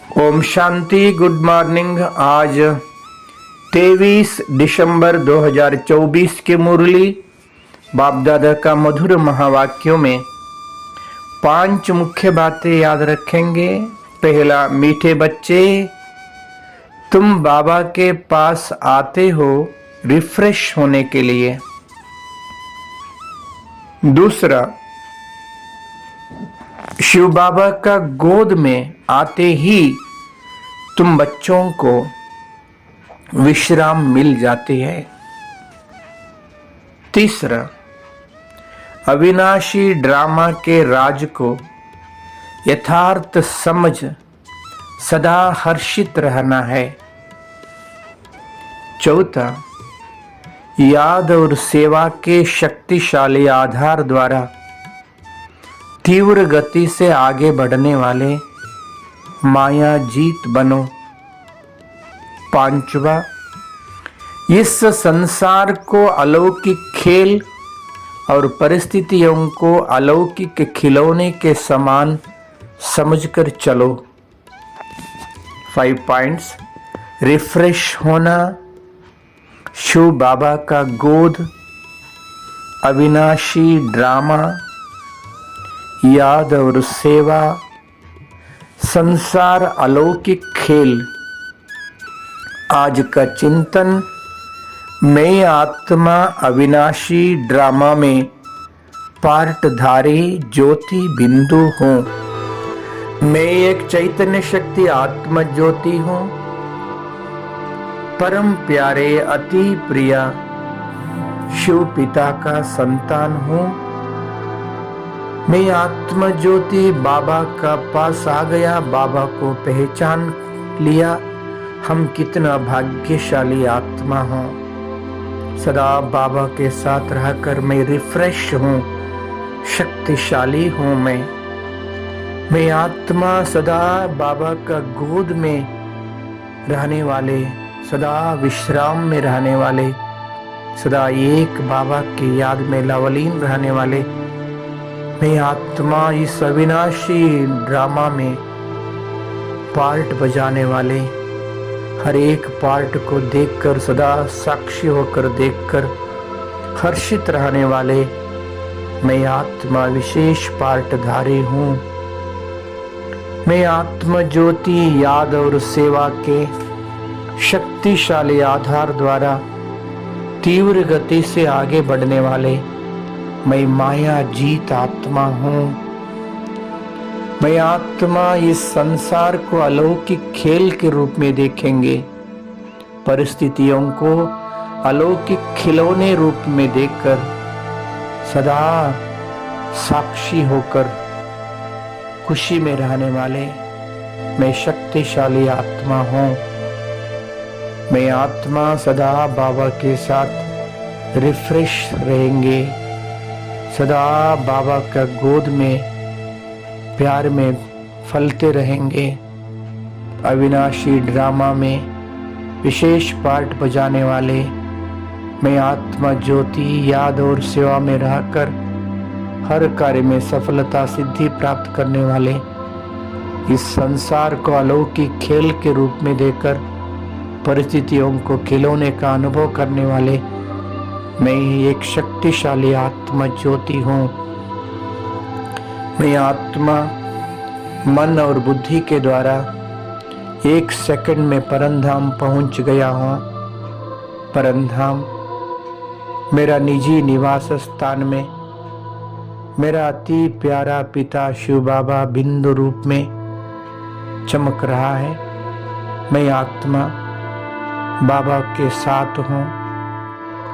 Om Shanti. Good morning. आज 23 दिसंबर 2024 के मुरली बाप दादा का मधुर महावाक्यों में 5 मुख्य बातें याद रखेंगे। पहला, मीठे बच्चे, तुम बाबा के पास आते हो रिफ्रेश होने के लिए। दूसरा, शिव बाबा का गोद में आते ही तुम बच्चों को विश्राम मिल जाती है। तीसरा, अविनाशी ड्रामा के राज को यथार्थ समझ सदा हर्षित रहना है। चौथा, याद और सेवा के शक्तिशाली आधार द्वारा तीव्र गति से आगे बढ़ने वाले माया जीत बनो। पांचवा, इस संसार को अलौकिक खेल और परिस्थितियों को अलौकिक खिलौने के समान समझकर चलो। 5 पॉइंट्स। रिफ्रेश होना, शिव बाबा का गोद, अविनाशी ड्रामा, याद और सेवा, संसार अलौकिक खेल। आज का चिंतन, मैं आत्मा अविनाशी ड्रामा में पार्टधारी ज्योति बिंदु हूँ। मैं एक चैतन्य शक्ति आत्म ज्योति हूँ। परम प्यारे अति प्रिया शिव पिता का संतान हूँ। मैं आत्म ज्योति बाबा का पास आ गया, बाबा को पहचान लिया। हम कितना भाग्यशाली आत्मा हो। सदा बाबा के साथ रहकर मैं रिफ्रेश हूँ, शक्तिशाली हूँ। मैं आत्मा सदा बाबा का गोद में रहने वाले, सदा विश्राम में रहने वाले, सदा एक बाबा की याद में लवलीन रहने वाले। मैं आत्मा इस अविनाशी ड्रामा में पार्ट बजाने वाले, हर एक पार्ट को देखकर सदा साक्षी होकर देखकर हर्षित रहने वाले मैं आत्मा विशेष पार्टधारी हूँ। मैं आत्म ज्योति याद और सेवा के शक्तिशाली आधार द्वारा तीव्र गति से आगे बढ़ने वाले मैं माया जीत आत्मा हूँ। मैं आत्मा इस संसार को अलौकिक खेल के रूप में देखेंगे, परिस्थितियों को अलौकिक खिलौने रूप में देखकर सदा साक्षी होकर खुशी में रहने वाले मैं शक्तिशाली आत्मा हूँ। मैं आत्मा सदा बाबा के साथ रिफ्रेश रहेंगे, सदा बाबा का गोद में प्यार में फलते रहेंगे। अविनाशी ड्रामा में विशेष पार्ट बजाने वाले मैं आत्मा ज्योति याद और सेवा में रहकर हर कार्य में सफलता सिद्धि प्राप्त करने वाले, इस संसार को अलौकिक खेल के रूप में देकर परिस्थितियों को खिलौने का अनुभव करने वाले मैं एक शक्तिशाली आत्मा ज्योति हूँ। मैं आत्मा मन और बुद्धि के द्वारा 1 सेकंड में परमधाम पहुँच गया हूँ। परमधाम मेरा निजी निवास स्थान में मेरा अति प्यारा पिता शिव बाबा बिंदु रूप में चमक रहा है। मैं आत्मा बाबा के साथ हूँ।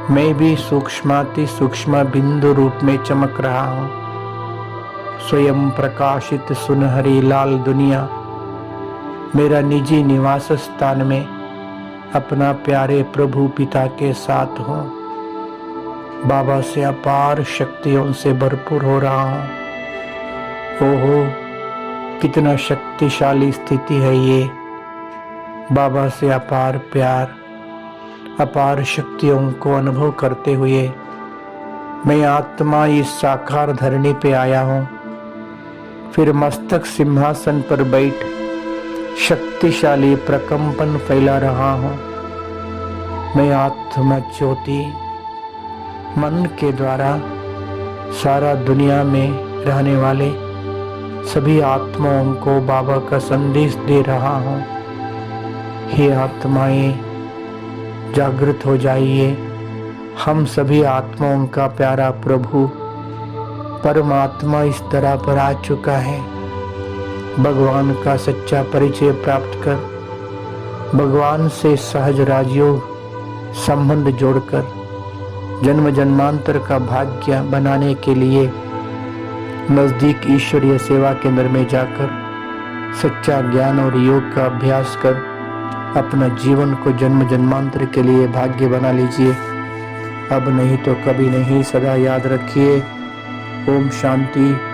मैं भी सूक्ष्माति सूक्ष्म बिंदु रूप में चमक रहा हूँ। स्वयं प्रकाशित सुनहरी लाल दुनिया मेरा निजी निवास स्थान में अपना प्यारे प्रभु पिता के साथ हूँ। बाबा से अपार शक्तियों से भरपूर हो रहा हूँ। ओहो, कितना शक्तिशाली स्थिति है ये। बाबा से अपार प्यार, अपार शक्तियों को अनुभव करते हुए मैं आत्मा इस साकार धरणी पे आया हूँ। फिर मस्तक सिंहासन पर बैठ शक्तिशाली प्रकंपन फैला रहा हूँ। मैं आत्मा ज्योति मन के द्वारा सारा दुनिया में रहने वाले सभी आत्माओं को बाबा का संदेश दे रहा हूँ। हे आत्माएं, जागृत हो जाइए। हम सभी आत्माओं का प्यारा प्रभु परमात्मा इस तरह पर आ चुका है। भगवान का सच्चा परिचय प्राप्त कर भगवान से सहज राजयोग संबंध जोड़कर जन्म जन्मांतर का भाग्य बनाने के लिए नजदीक ईश्वरीय सेवा केंद्र में जाकर सच्चा ज्ञान और योग का अभ्यास कर अपना जीवन को जन्म जन्मांतर के लिए भाग्य बना लीजिए। अब नहीं तो कभी नहीं, सदा याद रखिए। ओम शांति।